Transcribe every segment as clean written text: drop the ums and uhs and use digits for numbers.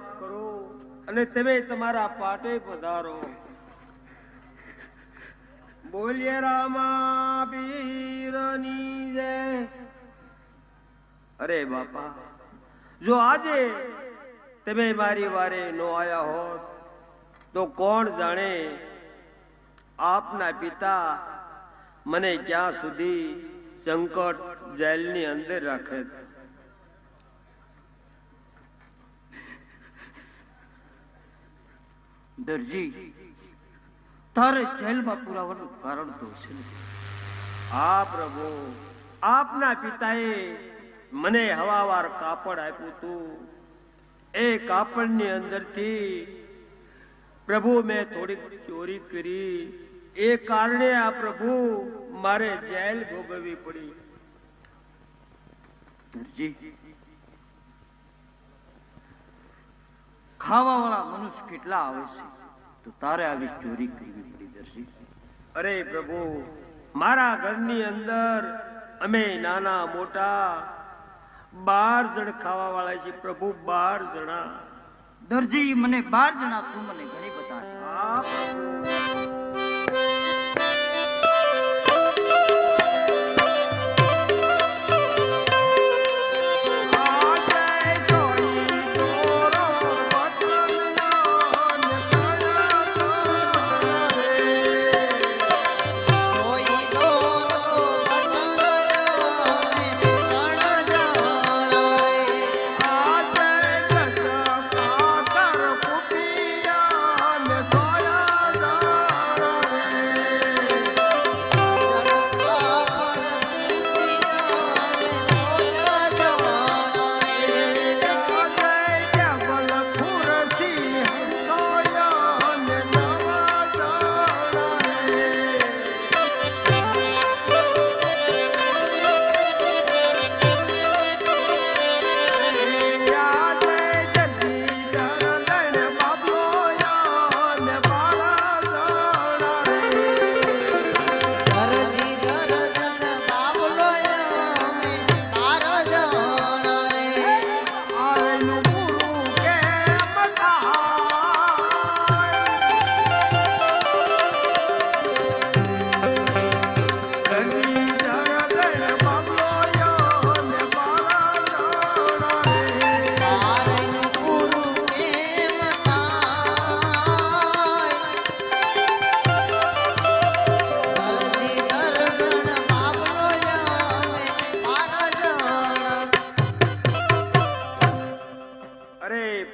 માફ કરો અને તમે તમારા પાટે પધારો. બોલીએ રામા પીરની જય. અરે બાપા, જો આજે તમે મારી વારે નો આયા હોત તો કોણ જાણે આપના પિતા મને ક્યાં સુધી સંકટ જેલની અંદર રાખે. દરજી, તારે જેલમાં પુરાવાનું કારણ તો છે. હા પ્રભુ, આપના પિતાએ મને હવાવાર કાપડ આપ્યું હતું. એ કાપડની અંદરથી પ્રભુ મેં થોડીક ચોરી કરી. એ કારણે આ પ્રભુ મારે જેલ ભોગવવી પડી. દરજી, ખાવા વાળા મનુષ્ય કેટલા આવે છે તો તારે આવી ચોરી કરવી પડી. દરજી, અરે પ્રભુ, મારા ઘરની અંદર અમે નાના મોટા 12 જણ ખાવા વાળા છીએ પ્રભુ. 12 જણા. દરજી, મને 12 જણા તું મને ઘણી બતાવી. હા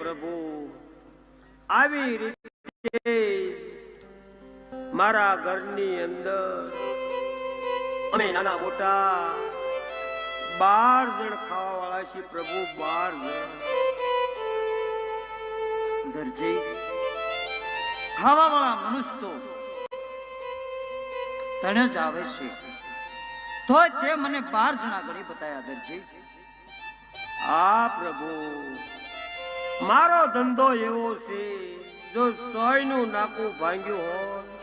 પ્રભુ. આવી રીતે મારા ઘરની અંદર અમે નાના મોટા 12 જણ ખાવા વાળા છીએ પ્રભુ. 12 જણ. દરજી, ખાવા વાળા મનુષ્ય તો તને જ આવે છે, તોય તે મને 12 જણા ઘણી બતાયા. દરજી, હા પ્રભુ, મારો ધંધો એવો છે, જો 100 નું નાકું ભાંગ્યું હોય